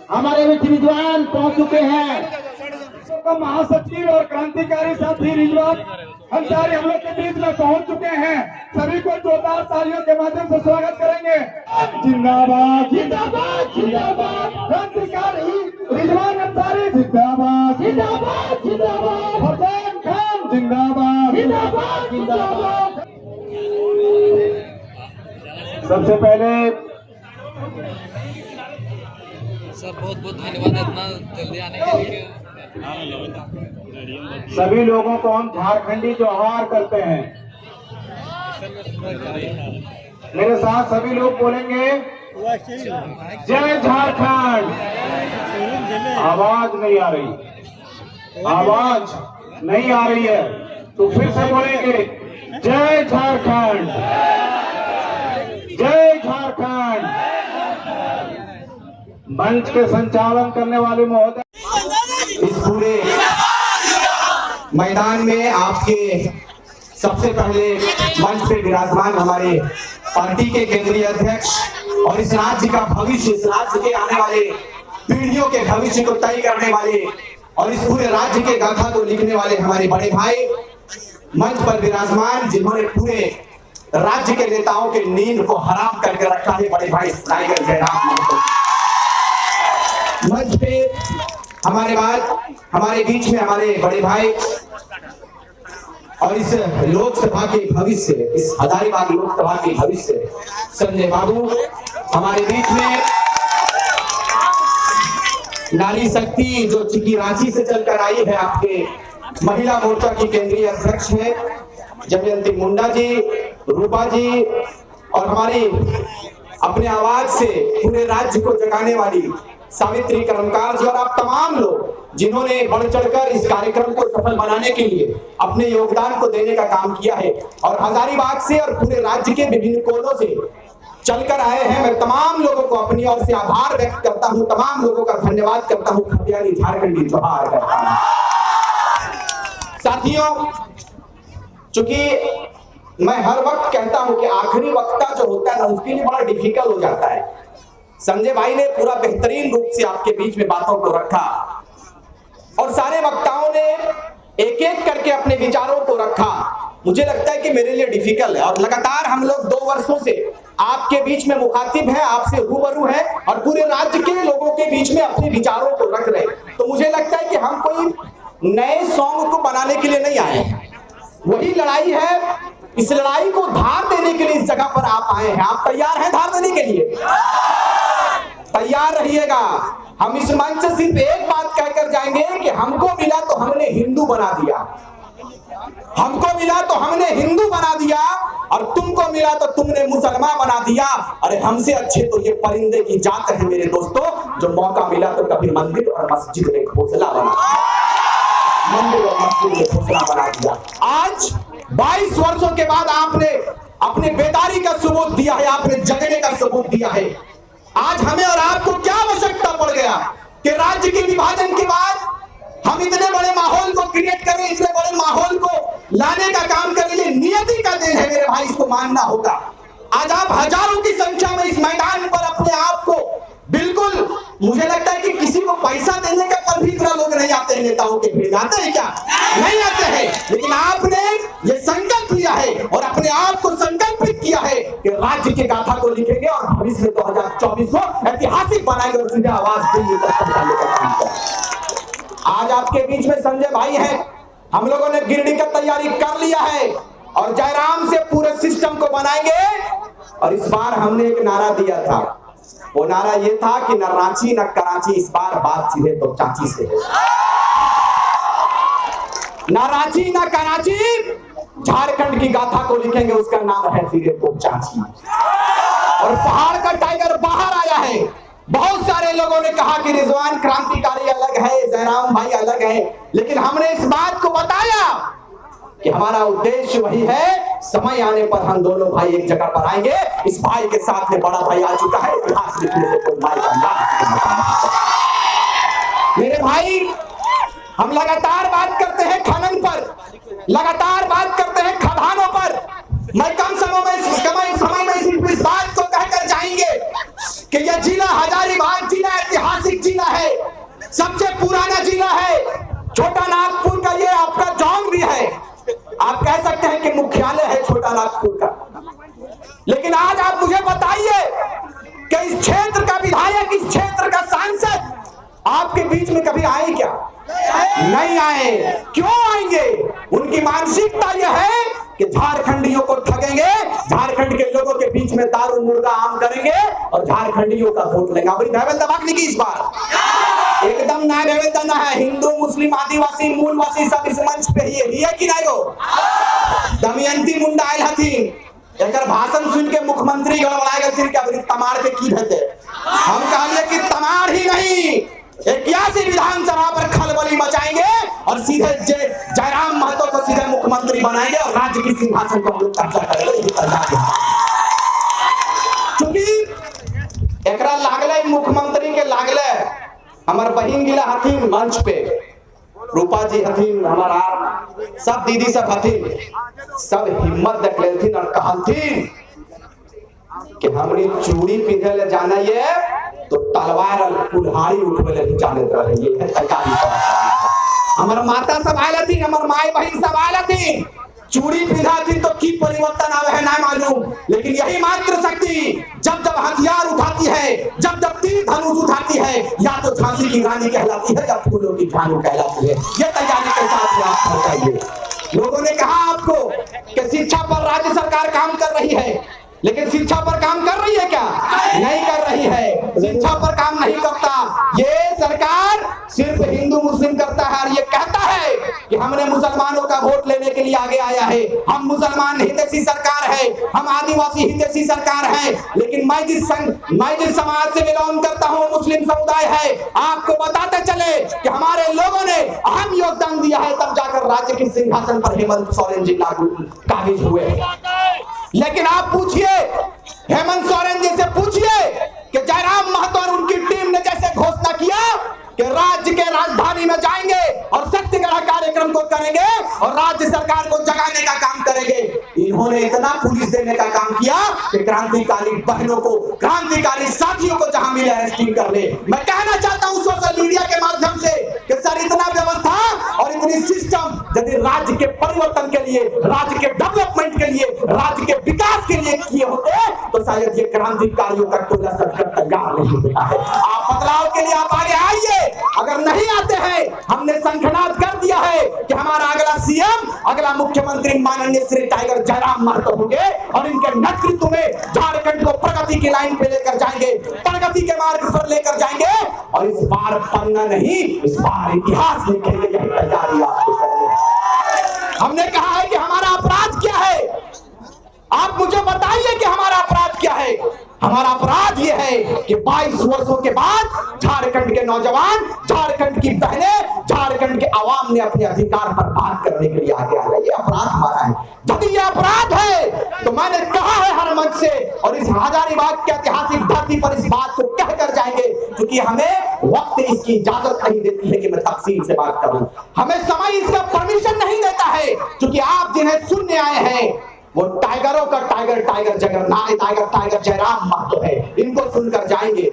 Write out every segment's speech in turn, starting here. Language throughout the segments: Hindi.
हमारे बीच रिजवान पहुंच चुके हैं। महासचिव और क्रांतिकारी साथी रिजवान अंसारी हम लोग के बीच में पहुंच चुके हैं। सभी को जोरदार तालियों के माध्यम से स्वागत करेंगे। जिंदाबाद जिंदाबाद जिंदाबाद, क्रांतिकारी रिजवान अंसारी जिंदाबाद जिंदाबाद जिंदाबाद, फरजान खान जिंदाबाद जिंदाबाद जिंदाबाद। सबसे पहले सर बहुत बहुत धन्यवाद इतना जल्दी आने के लिए। सभी लोगों को हम झारखंडी जोहार करते हैं। मेरे साथ सभी लोग बोलेंगे जय झारखंड। आवाज नहीं आ रही, आवाज नहीं आ रही है तो फिर से बोलेंगे जय झारखंड, जय झारखंड। मंच के संचालन करने वाले महोदय, इस पूरे मैदान में आपके सबसे पहले मंच पे विराजमान हमारे पार्टी के केंद्रीय अध्यक्ष और इस राज्य का भविष्य, इस राज्य के आने वाले पीढ़ियों के भविष्य को तय करने वाले और इस पूरे राज्य के गाथा को लिखने वाले हमारे बड़े भाई मंच पर विराजमान, जिन्होंने पूरे राज्य के नेताओं के नींद को हराम करके रखा है, बड़े भाई टाइगर जयराम महतो। मंच पे हमारे बाद हमारे बीच में हमारे बड़े भाई और इस लोकसभा के भविष्य, इस हजारीबाग लोकसभा के भविष्य संजय बाबू हमारे बीच में। नारी शक्ति जो चिकी रांची से चलकर आई है, आपके महिला मोर्चा की केंद्रीय अध्यक्ष है जयंती मुंडा जी, रूपा जी, और हमारी अपने आवाज से पूरे राज्य को जगाने वाली सावित्री कर्मकार जी, और आप तमाम लोग जिन्होंने बढ़ चढ़कर इस कार्यक्रम को सफल बनाने के लिए अपने योगदान को देने का काम किया है और हजारीबाग से और पूरे राज्य के विभिन्न कोनों से चलकर आए हैं। मैं तमाम लोगों को अपनी ओर से आभार व्यक्त करता हूं, तमाम लोगों का धन्यवाद करता हूं, खतियानी झारखंडी जोहार करता हूं। साथियों, चूंकि मैं हर वक्त कहता हूं कि आखिरी वक्ता जो होता है ना, उसके लिए बड़ा डिफिकल्ट हो जाता है। संजय भाई ने पूरा बेहतरीन रूप से आपके बीच में बातों को रखा और सारे वक्ताओं ने एक एक करके अपने विचारों को रखा। मुझे लगता है कि मेरे लिए डिफिकल्ट है और लगातार हम लोग 2 वर्षों से आपके बीच में मुखातिब है, आपसे रूबरू है और पूरे राज्य के लोगों के बीच में अपने विचारों को रख रहे। तो मुझे लगता है कि हम कोई नए सॉन्ग को बनाने के लिए नहीं आए, वही लड़ाई है। इस लड़ाई को धार देने के लिए इस जगह पर आप आए हैं। आप तैयार हैं धार देने के लिए? तैयार रहिएगा। हम इस मंच से सिर्फ एक बात कहकर जाएंगे कि हमको मिला तो हमने हिंदू बना दिया, हमको मिला तो हमने हिंदू बना दिया और तुमको मिला तो तुमने मुसलमान बना दिया। अरे हमसे अच्छे तो ये परिंदे की जात है मेरे दोस्तों, जो मौका मिला तो कभी मंदिर और मस्जिद में घोंसला बना दिया, मंदिर और मस्जिद में घोंसला बना दिया। आज 22 वर्षों के बाद आपने अपने बेदारी का सबूत दिया है, आपने जगने का सबूत दिया है। आज हमें और आपको क्या आवश्यकता पड़ गया कि राज्य के विभाजन के बाद हम इतने बड़े माहौल को क्रिएट करें, इतने बड़े माहौल को लाने का काम करें। ये नियति का देन है मेरे भाई, इसको मानना होगा। आज आप हजारों की संख्या में इस मैदान पर अपने आप को बिल्कुल, मुझे लगता है कि किसी को पैसा देने का पर भी इतना लोग नहीं आते हैं नेताओं के भीड़। आते हैं क्या? नहीं आते हैं। लेकिन आपने ये संकल्प लिया है और अपने आप को संकल्पित किया है कि राज्य के गाथा को लिखेंगे और भविष्य में 2024 को ऐतिहासिक बनाएंगे और सीधे आवाज देंगे। आज आपके बीच में संजय भाई हैं। हम लोगों ने गिरडी का तैयारी कर लिया है और जयराम से पूरे सिस्टम को बनाएंगे। और इस बार हमने एक नारा दिया था, वो नारा ये था कि न रांची न कराची, इस बार बात सीधे तो चाची से है। न रांची न कराची, झारखंड की गाथा को लिखेंगे, उसका नाम है सीधे तो चाची। और पहाड़ का टाइगर बाहर आया है। बहुत सारे लोगों ने कहा कि रिजवान क्रांतिकारी अलग है, जयराम भाई अलग है, लेकिन हमने इस बात को बताया कि हमारा उद्देश्य वही है। समय आने पर हम दोनों भाई एक जगह पर आएंगे। इस भाई के साथ में बड़ा भाई आ चुका है, इतिहास लिखने से कोई भाई का मेरे भाई, हम लगातार बात करते हैं खनन पर, लगातार बात करते हैं खदानों पर। मैं कम समय में सिर्फ इस बात को कहकर जाएंगे कि यह जिला हजारीबाग जिला ऐतिहासिक जिला छोटा नागपुर का ये आपका जोन भी है, आप कह सकते हैं कि मुख्यालय है छोटा नागपुर का। लेकिन आज आप मुझे बताइए कि इस क्षेत्र का विधायक, इस क्षेत्र का सांसद आपके बीच में कभी आए क्या? नहीं आए। क्यों आएंगे? उनकी मानसिकता यह है कि झारखंडियों को ठगेंगे, झारखंड के लोगों के बीच में दारू मुर्गा आम करेंगे और झारखंडियों का वोट लेंगे। बड़ी भैबल दबाक की इस बार एकदम ना भैबल है। हिंदू मुस्लिम आदिवासी मूलवासी सब इस मंच पे ही है कि नहीं? गो दमयंती मुंडा आयल हथिन, एक भाषण सुन के मुख्यमंत्री गड़बड़ा गए कि तमाड़ के की भेजे। हम कहलिए कि तमाड़ ही नहीं, 81 विधानसभा पर खलबली मचाएंगे और सीधे जयराम महतो को सीधे मुख्यमंत्री बनाएंगे और राज्य की सिंहासन को हम लोग कब्जा करेंगे। चूंकि एकरा लागले मुख्यमंत्री के लागले हमार बहिन गिला हथिन मंच पे, रूपा जी हथिन, हमारा सब दीदी सब हथिन, सब हिम्मत देख लेथिन और कहलथिन कि हमने चूड़ी पिंधे ले जाना ये तो तलवार और कुल्हाड़ी उठवे ले जाने रहे। ये है तैयारी। हमार माता सब आयल थी, हमार माई बहन सब आयल थी, चूड़ी पिंधा थी तो की परिवर्तन आवे है ना मालूम। लेकिन यही मात्र शक्ति जब जब हथियार उठाती है, जब जब तीर धनुष उठाती है, या तो झांसी की रानी कहलाती है या फूलों की झांसी कहलाती है। ये तैयारी के साथ आप बताइए। लोगों ने कहा आपको कि शिक्षा पर राज्य सरकार काम कर रही है, लेकिन शिक्षा पर काम कर रही है क्या? नहीं कर रही है। शिक्षा पर काम नहीं करता ये सरकार, सिर्फ हिंदू मुस्लिम करता है और ये कहता है कि हमने मुसलमानों का वोट लेने के लिए आगे आया है, हम मुसलमान हितैषी सरकार है, हम आदिवासी हितैषी सरकार है। लेकिन मैं जिस समाज से बिलोंग करता हूँ मुस्लिम समुदाय है, आपको बताते चले कि हमारे लोगों ने अहम योगदान दिया है, तब जाकर राज्य के सिंहासन पर हेमंत सोरेन जी काबिज हुए। लेकिन आप पूछिए हेमंत सोरेन जी से, पूछिए कि जयराम महतो और उनकी टीम ने जैसे घोषणा किया कि राज्य के राजधानी में जाएंगे और सत्याग्रह कार्यक्रम को करेंगे और राज्य सरकार को जगाने का काम करेंगे, इन्होंने इतना पुलिस देने का काम किया कि क्रांतिकारी बहनों को, क्रांतिकारी साथियों को जहां मिले अरेस्टिंग कर ले। मैं कहना चाहता हूं सोशल मीडिया के माध्यम से कि सर इतना व्यवस्था और इतनी सिस्टम यदि राज्य के परिवर्तन के लिए, राज्य के डेवलपमेंट के लिए, राज्य के विकास के लिए किए होते तो शायद ये क्रांतिकारियों का टोला सबकर तैयार नहीं होता है। आप बदलाव के लिए आप आगे आइए। अगर नहीं आते हैं, हमने संखनाद कर दिया है कि हमारा अगला सीएम, अगला मुख्यमंत्री माननीय श्री टाइगर जयराम महतो होंगे और इनके नेतृत्व में झारखंड को प्रगति की लाइन पे लेकर जाएंगे, प्रगति के मार्ग पर लेकर जाएंगे और इस बार पन्ना नहीं, इस बार इतिहास लिखेंगे। यही तैयारी आपको करनी है। हमने कहा है कि हमारा अपराध क्या है, आप मुझे बताइए कि हमारा अपराध क्या है। हमारा अपराध यह है कि 22 वर्षों के बाद झारखंड के नौजवान, झारखंड की बहनें, झारखंड के आवाम ने अपने अधिकार पर बात करने के लिए आगे आ गए। ये अपराध हमारा है। यदि ये अपराध है तो मैंने कहा है हर मंच से और इस हजारीबाग के ऐतिहासिक धरती पर इस बात को कहकर जाएंगे, क्योंकि हमें वक्त इसकी इजाजत नहीं देती है कि मैं तफसील से बात करूं, हमें समय इसका परमिशन नहीं देता है, क्योंकि आप जिन्हें सुनने आए हैं वो टाइगरों का टाइगर टाइगर जयराम महतो है। इनको सुनकर जाएंगे,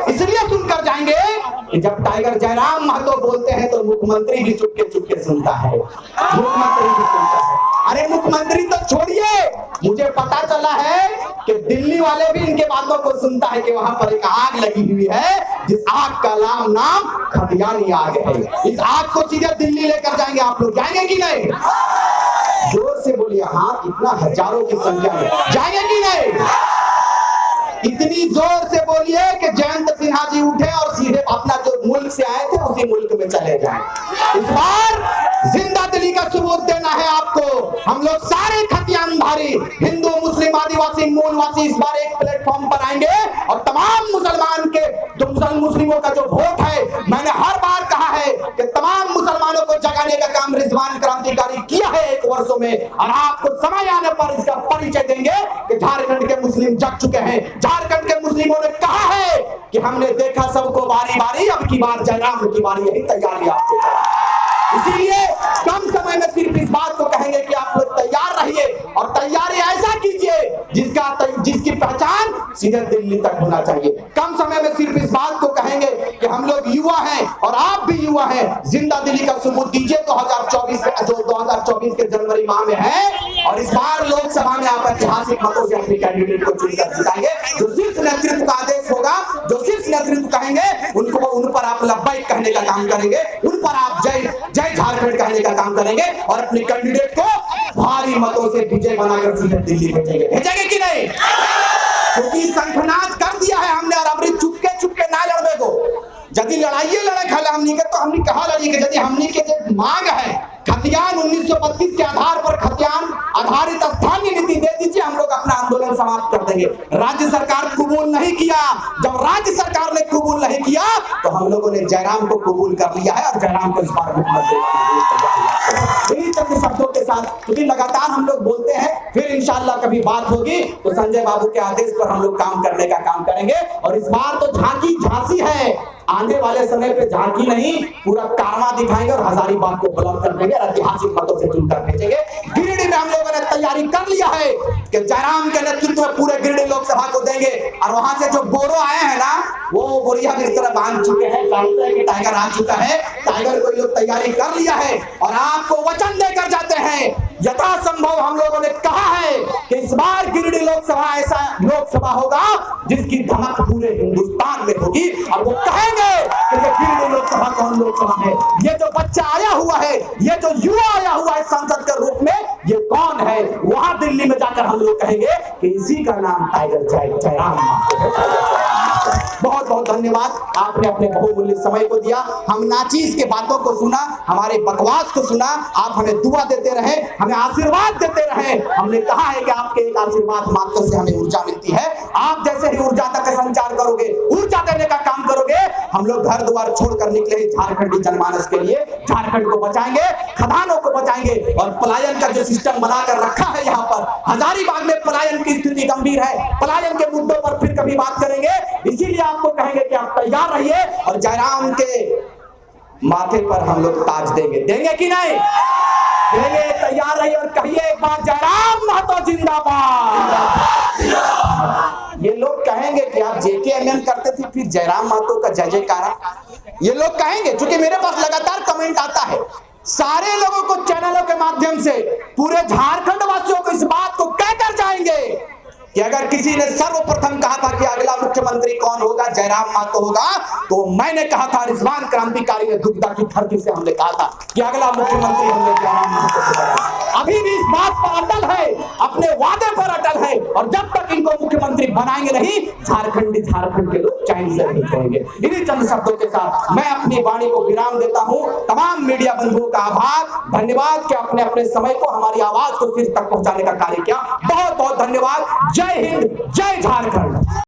इसलिए सुनकर जाएंगे कि जब टाइगर जयराम महतो बोलते हैं तो मुख्यमंत्री भी चुपके सुनता है, मुख्यमंत्री भी सुनता है। अरे मुख्यमंत्री तो छोड़िए, मुझे पता चला है कि दिल्ली वाले भी इनके बातों को सुनता है कि वहां पर एक आग लगी हुई है, जिस आग का नाम खतियानी आग है। इस आग को सीधे दिल्ली लेकर जाएंगे। आप लोग जाएंगे कि नहीं? जोर से बोलिए। हाँ, इतना हजारों की संख्या में जाएंगे कि नहीं? इतनी जोर से बोलिए कि जयंत सिन्हा जी उठे और सीधे अपना जो मुल्क से आए थे उसी मुल्क में चले जाएं। इस बार जिंदा दिली का सबूत देना है आपको। हम लोग सारे खतियानधारी, हिंदू मुस्लिम आदिवासी मूलवासी इस बार एक प्लेटफॉर्म पर आएंगे और तमाम मुस्लिमों का जो वोट है, मैंने हर बार कहा है कि तमाम मुसलमानों को जगाने का काम रिजवान क्रांतिकारी किया है 1 वर्षों में, और आपको समय आने पर इसका परिचय देंगे कि झारखंड के मुस्लिम जग चुके हैं। झारखंड के मुस्लिमों ने कहा है कि हमने देखा सबको बारी बारी, अब की बार जयराम की बारी। यही तैयारी आपको इसीलिए कम समय में सिर्फ इस बात को कहेंगे कि आप लोग तैयार रहिए और तैयारी ऐसा कीजिए जिसकी पहचान सीधे दिल्ली तक होना चाहिए। कम समय में सिर्फ इस बात को कहेंगे कि हम हम लोग युवा हैं और आप भी युवा हैं, जिंदा दिली का सबूत दीजिए 2024 में, जो 2024 के जनवरी माह में है। और इस बार लोकसभा में आप ऐतिहासिक मतों से अपने कैंडिडेट को चुनकर जिताएंगे। जो शीर्ष नेतृत्व का आदेश होगा, जो शीर्ष नेतृत्व कहेंगे उनको, उन पर आप लब्बैक कहने का काम करेंगे, उन पर आप जय जय झारखंड कहने का काम करेंगे और अपने कैंडिडेट को भारी मतों से विजय बनाकर सीधे दिल्ली भेजेंगे कि नहीं? क्योंकि संखनाद कर दिया है हमने, और अमृत चुपके चुपके ना लड़ने को। यदि लड़ाइए लड़े खाले हमनी के, तो हमने कहा लड़िए कि यदि हमनी के जो मांग है खतियान 1932 के आधार पर खतियान आधारित स्थानीय नीति दे दीजिए, हम लोग अपना आंदोलन समाप्त कर देंगे। राज्य सरकार कबूल नहीं किया। जब राज्य सरकार ने कबूल नहीं किया तो हम लोगों ने जयराम को कबूल कर लिया है और जयराम को इस बार मुख्यमंत्री चंद शब्दों के साथ, क्योंकि लगातार हम लोग बोलते हैं, फिर इंशाल्लाह कभी बात होगी तो संजय बाबू के आदेश पर हम लोग काम करने का काम करेंगे। और इस बार तो झांकी झांसी है, आने वाले समय पे झांकी नहीं पूरा कारवा दिखाएंगे और हजारीबाग को बुलंद कर देंगे, ऐतिहासिक मतों से चुनकर भेजेंगे। गिरिडीह में हम लोगों ने तैयारी कर लिया है कि जयराम के नेतृत्व में पूरे गिरिडीह लोकसभा को देंगे। और वहां से जो बोरो आए हैं ना, वो बोरिया इस तरह बांध चुके हैं, जानते हैं कि टाइगर आ चुका है। टाइगर को लोग तैयारी कर लिया है और आपको वचन देकर जाते हैं, यथासंभव हम लोगों ने कहा है कि इस बार गिरिडीह लोकसभा ऐसा लोकसभा होगा जिसकी धमक पूरे हिंदुस्तान में होगी। और वो कहेंगे कि गिरिडीह लोकसभा कौन लोकसभा है, ये जो बच्चा आया हुआ है, ये जो युवा आया हुआ है सांसद के रूप में, ये कौन है। वहां दिल्ली में जाकर हम लोग कहेंगे कि इसी का नाम टाइगर जयराम। बहुत बहुत धन्यवाद, आपने अपने बहुमूल्य समय को दिया, हम नाचीज के बातों को सुना, हमारे बकवास को सुना, आप हमें दुआ देते रहे, हमें आशीर्वाद देते रहे। हमने कहा है कि आपके एक आशीर्वाद मात्र से हमें ऊर्जा मिलती है। आप जैसे ही ऊर्जा तक संचार करोगे, ऊर्जा देने का काम करोगे, हम लोग घर द्वार छोड़कर निकले झारखंडी जनमानस के लिए। झारखंड को बचाएंगे, खदानों को बचाएंगे और पलायन का जो सिस्टम बनाकर रखा है यहाँ पर, हजारीबाग में पलायन की स्थिति गंभीर है। पलायन के मुद्दों पर फिर कभी बात करेंगे, इसीलिए आपको कहेंगे कि आप तैयार रहिए और जयराम के माथे पर हम लोग ताज देंगे। देंगे कि नहीं देंगे? तैयार रहिए और कहिए एक बार जयराम महतो जिंदाबाद। ये लोग कहेंगे कि आप JKMM करते थे, फिर जयराम महतो का जय जयकारा, ये लोग कहेंगे। क्योंकि मेरे पास लगातार कमेंट आता है, सारे लोगों को चैनलों के माध्यम से पूरे झारखंड वासियों को इस बात को कहकर जाएंगे कि अगर किसी ने सर्वप्रथम कहा था कि अगला मुख्यमंत्री कौन होगा, जयराम महतो होगा, तो मैंने कहा था, रिजवान क्रांतिकारी ने दुग्धा की धरती से हमने कहा था कि अगला मुख्यमंत्री हमने जयराम महतो को बनाया। अभी भी इस बात पर अटल है, अपने वादे पर अटल है, और जब तक इनको मुख्यमंत्री बनाएंगे नहीं, झारखंड के लोग चैन से नहीं रहेंगे। इन्हीं चंद शब्दों के साथ मैं अपनी वाणी को विराम देता हूं। तमाम मीडिया बंधुओं का आभार, धन्यवाद कि अपने अपने समय को हमारी आवाज को सिर तक पहुंचाने का कार्य किया। बहुत बहुत धन्यवाद। जय हिंद, जय झारखंड।